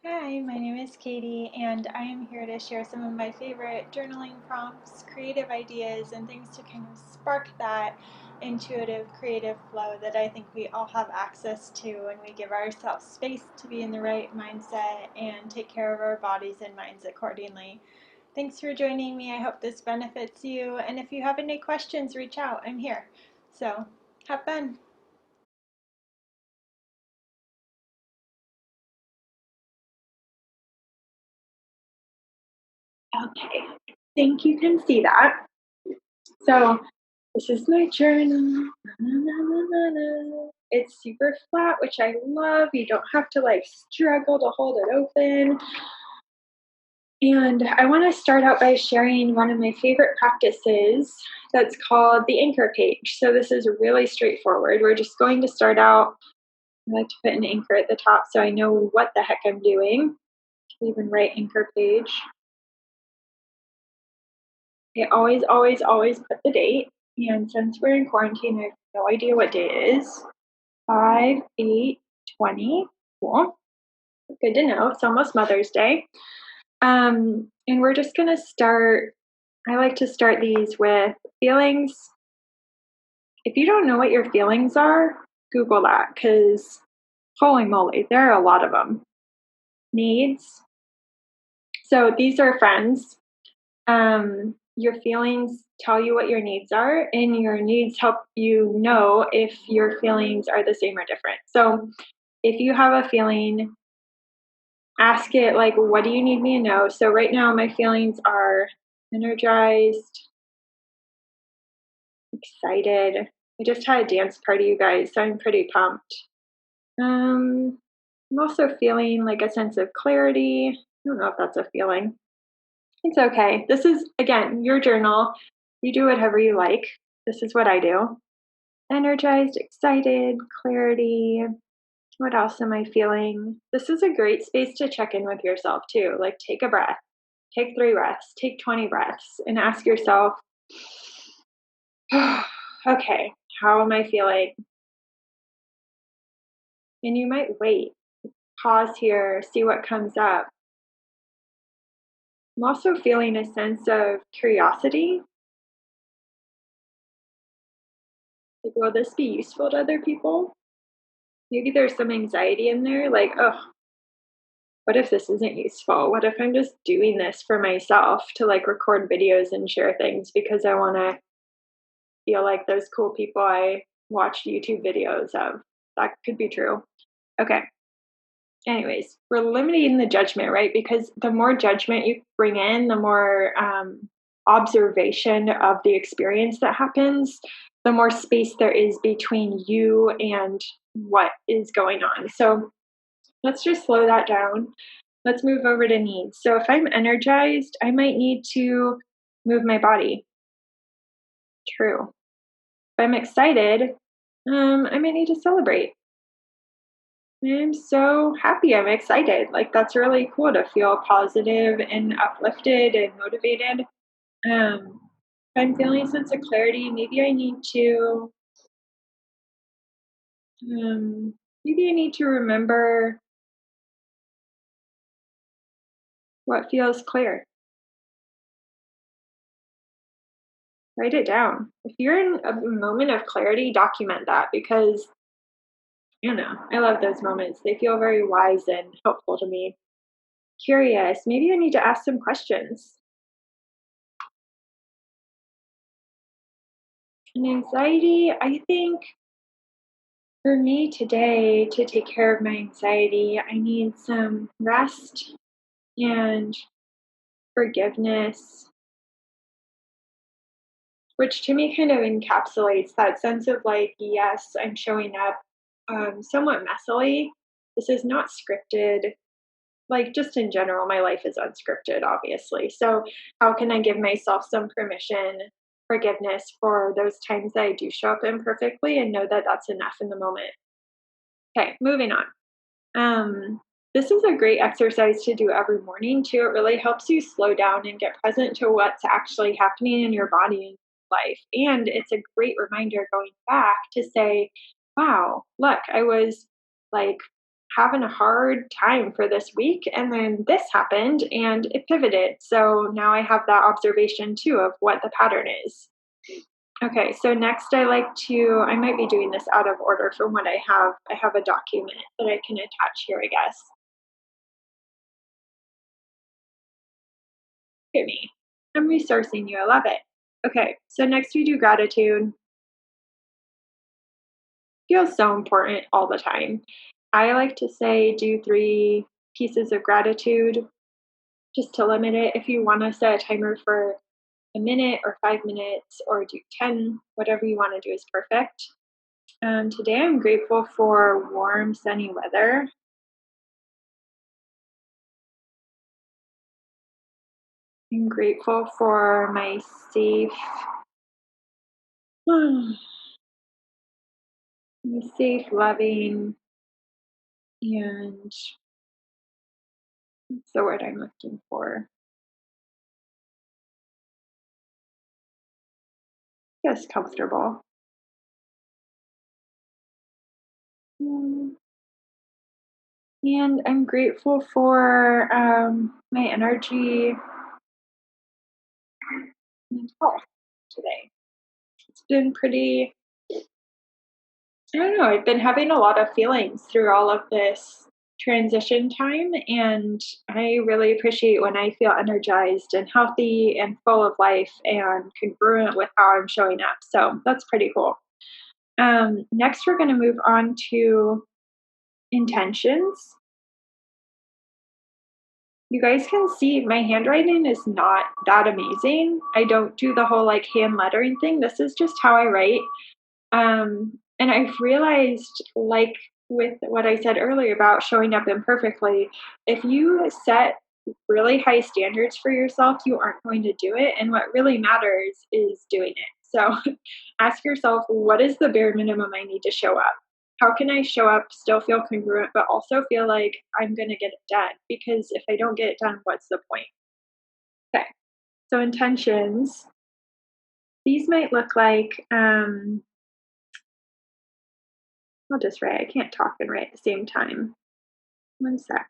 Hi, my name is Katie, and I am here to share some of my favorite journaling prompts, creative ideas, and things to kind of spark that intuitive, creative flow that I think we all have access to when we give ourselves space to be in the right mindset and take care of our bodies and minds accordingly. Thanks for joining me. I hope this benefits you. And if you have any questions, reach out. I'm here. So, have fun. Okay, I think you can see that. So, this is my journal. Na, na, na, na, na. It's super flat, which I love. You don't have to like struggle to hold it open. And I want to start out by sharing one of my favorite practices that's called the anchor page. So this is really straightforward. We're just going to start out. I like to put an anchor at the top so I know what the heck I'm doing. Even write anchor page. I always put the date. And since we're in quarantine, I have no idea what day it is. 5/8/20. Cool. Good to know. It's almost Mother's Day. And we're just gonna start. I like to start these with feelings. If you don't know what your feelings are, Google that because holy moly, there are a lot of them. Needs. So these are friends. Your feelings tell you what your needs are, and your needs help you know if your feelings are the same or different. So if you have a feeling, ask it like, what do you need me to know? So right now, my feelings are energized, excited. I just had a dance party, you guys, so I'm pretty pumped. Um, I'm also feeling like a sense of clarity. I don't know if that's a feeling. It's okay. This is, again, your journal. You do whatever you like. This is what I do. Energized, excited, clarity. What else am I feeling? This is a great space to check in with yourself too. Like, take a breath, take 3 breaths, take 20 breaths, and ask yourself, okay, how am I feeling? And you might wait, pause here, see what comes up. I'm also feeling a sense of curiosity. Like, will this be useful to other people? Maybe there's some anxiety in there, like, oh, what if this isn't useful? What if I'm just doing this for myself to like record videos and share things because I want to feel like those cool people I watched YouTube videos of? That could be true. Okay. Anyways, we're limiting the judgment, right? Because the more judgment you bring in, the more observation of the experience that happens, the more space there is between you and what is going on. So let's just slow that down. Let's move over to needs. So if I'm energized, I might need to move my body. True. If I'm excited, I might need to celebrate. I'm so happy. I'm excited. Like that's really cool to feel positive and uplifted and motivated. If I'm feeling a sense of clarity, maybe I need to remember what feels clear. Write it down. If you're in a moment of clarity, document that because I love those moments. They feel very wise and helpful to me. Curious, maybe I need to ask some questions. And anxiety, I think for me today, to take care of my anxiety, I need some rest and forgiveness, which to me kind of encapsulates that sense of like, yes, I'm showing up somewhat messily. This is not scripted. Like, just in general, my life is unscripted, obviously. So, how can I give myself some permission, forgiveness for those times that I do show up imperfectly and know that that's enough in the moment? Okay, moving on. This is a great exercise to do every morning too. It really helps you slow down and get present to what's actually happening in your body and life. And it's a great reminder going back to say, wow, look, I was like having a hard time for this week, and then this happened and it pivoted. So now I have that observation too of what the pattern is. Okay, so next I might be doing this out of order from what I have. I have a document that I can attach here, I guess. Look at me. I'm resourcing you. I love it. Okay, so next we do gratitude. Feels so important all the time. I like to say do 3 pieces of gratitude just to limit it. If you want to set a timer for a minute or 5 minutes or do 10, whatever you want to do is perfect. Today I'm grateful for warm, sunny weather. I'm grateful for my safe, my safe, loving, and what's the word I'm looking for? Yes, comfortable. Mm, And I'm grateful for my energy and health today. It's been pretty, I don't know, I've been having a lot of feelings through all of this transition time, and I really appreciate when I feel energized and healthy and full of life and congruent with how I'm showing up. So that's pretty cool. Next, we're going to move on to intentions. You guys can see my handwriting is not that amazing. I don't do the whole like hand lettering thing. This is just how I write. And I've realized, like with what I said earlier about showing up imperfectly, if you set really high standards for yourself, you aren't going to do it. And what really matters is doing it. So ask yourself, what is the bare minimum I need to show up? How can I show up, still feel congruent, but also feel like I'm going to get it done? Because if I don't get it done, what's the point? Okay. So intentions, these might look like, I'll just write. I can't talk and write at the same time. One sec.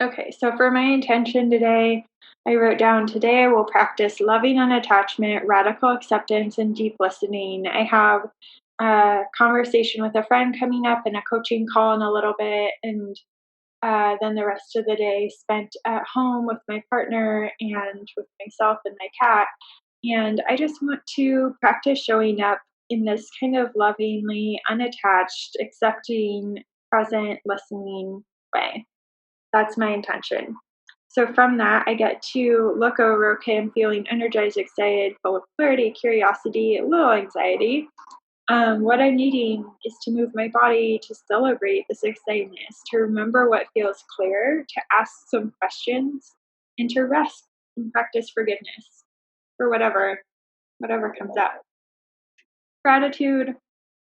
Okay, so for my intention today, I wrote down today I will practice loving unattachment, radical acceptance, and deep listening. I have a conversation with a friend coming up and a coaching call in a little bit, and then the rest of the day spent at home with my partner and with myself and my cat. And I just want to practice showing up in this kind of lovingly, unattached, accepting, present, listening way. That's my intention. So from that, I get to look over, okay, I'm feeling energized, excited, full of clarity, curiosity, a little anxiety. What I'm needing is to move my body to celebrate this excitedness, to remember what feels clear, to ask some questions, and to rest and practice forgiveness for whatever comes up. Gratitude.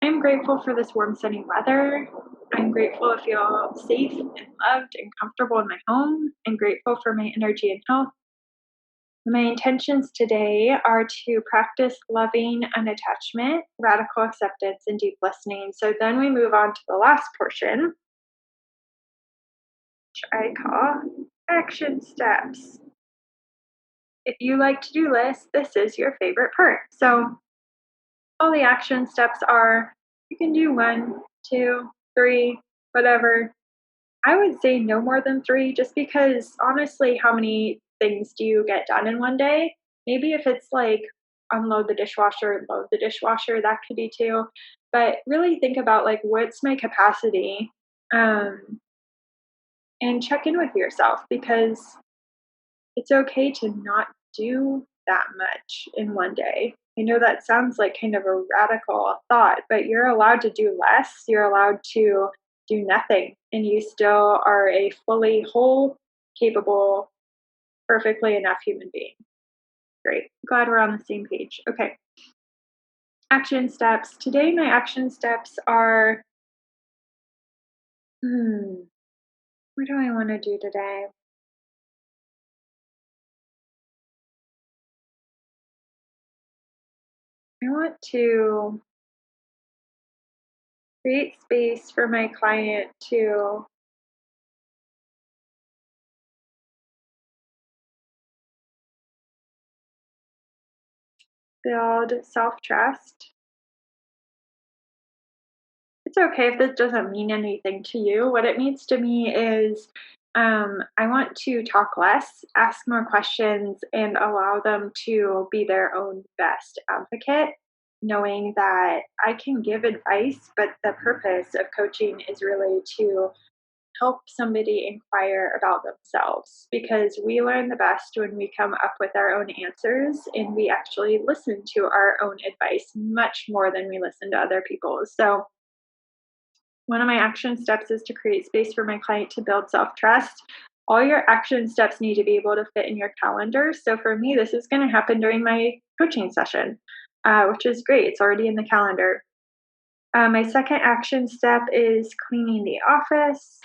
I'm grateful for this warm, sunny weather. I'm grateful to feel safe and loved and comfortable in my home. I'm grateful for my energy and health. My intentions today are to practice loving unattachment, radical acceptance, and deep listening. So then we move on to the last portion, which I call action steps. If you like to do lists, this is your favorite part. So all the action steps are you can do 1, 2, 3, whatever. I would say no more than 3 just because honestly, how many things do you get done in one day? Maybe if it's like unload the dishwasher, load the dishwasher, that could be 2. But really think about like what's my capacity, um, and check in with yourself because it's okay to not do that much in one day. I know that sounds like kind of a radical thought, but you're allowed to do less. You're allowed to do nothing and you still are a fully whole, capable, perfectly enough human being. Great. Glad we're on the same page. Okay. Action steps. Today, my action steps are what do I want to do today? I want to create space for my client to build self trust. It's okay if this doesn't mean anything to you. What it means to me is I want to talk less, ask more questions, and allow them to be their own best advocate, knowing that I can give advice, but the purpose of coaching is really to help somebody inquire about themselves because we learn the best when we come up with our own answers and we actually listen to our own advice much more than we listen to other people's. So, one of my action steps is to create space for my client to build self trust. All your action steps need to be able to fit in your calendar. So, for me, this is going to happen during my coaching session, which is great. It's already in the calendar. My second action step is cleaning the office,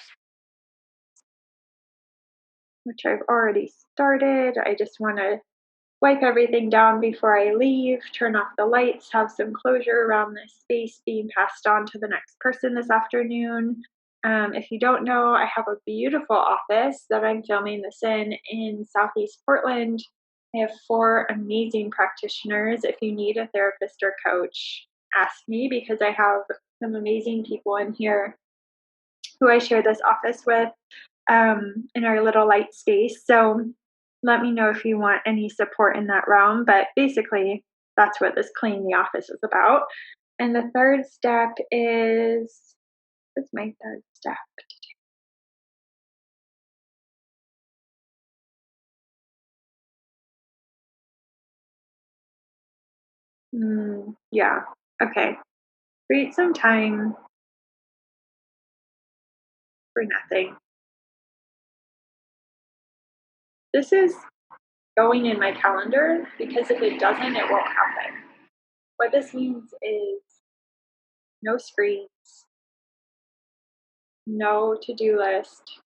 which I've already started. I just want to wipe everything down before I leave, turn off the lights, have some closure around this space being passed on to the next person this afternoon. If you don't know, I have a beautiful office that I'm filming this in Southeast Portland. I have four amazing practitioners. If you need a therapist or coach, ask me because I have some amazing people in here who I share this office with in our little light space. So let me know if you want any support in that realm. But basically, that's what this clean the office is about. And the third step is what's my third step? Yeah. Okay. Create some time for nothing. This is going in my calendar because if it doesn't, it won't happen. What this means is no screens, no to do list,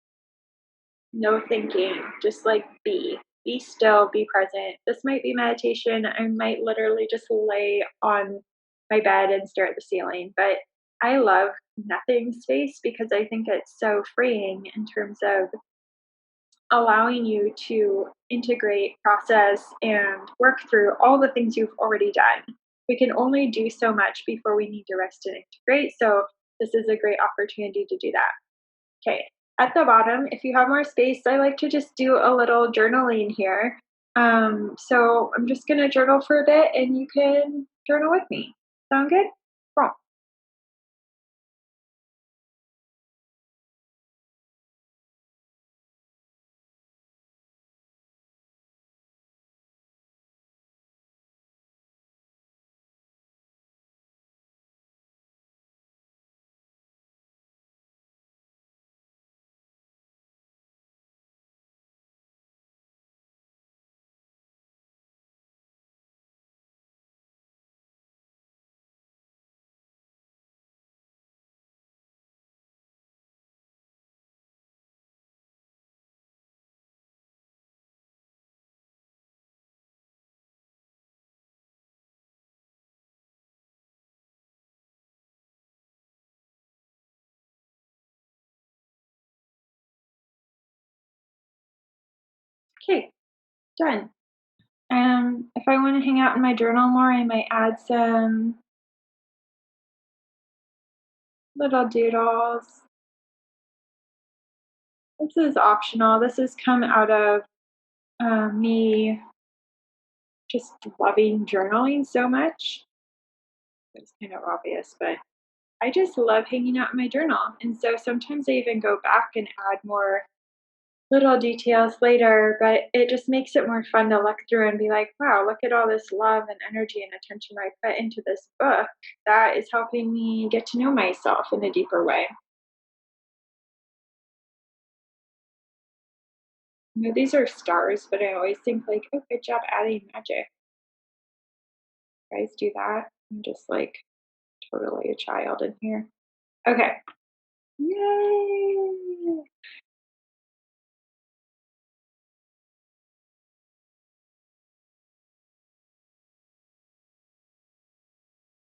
no thinking, just like be still, be present. This might be meditation. I might literally just lay on my bed and stare at the ceiling, but I love nothing space because I think it's so freeing in terms of allowing you to integrate, process, and work through all the things you've already done. We can only do so much before we need to rest and integrate. So, this is a great opportunity to do that. Okay. At the bottom, if you have more space, I like to just do a little journaling here. So I'm just going to journal for a bit and you can journal with me. Sound good? Cool. Okay, done. If I want to hang out in my journal more, I might add some little doodles. This is optional. This has come out of me just loving journaling so much. It's kind of obvious, but I just love hanging out in my journal. And so sometimes I even go back and add more little details later, but it just makes it more fun to look through and be like, wow, look at all this love and energy and attention I put into this book that is helping me get to know myself in a deeper way. You know, these are stars, but I always think like, "Oh, good job adding magic." Guys do that? I'm just like totally a child in here. Okay. Yay!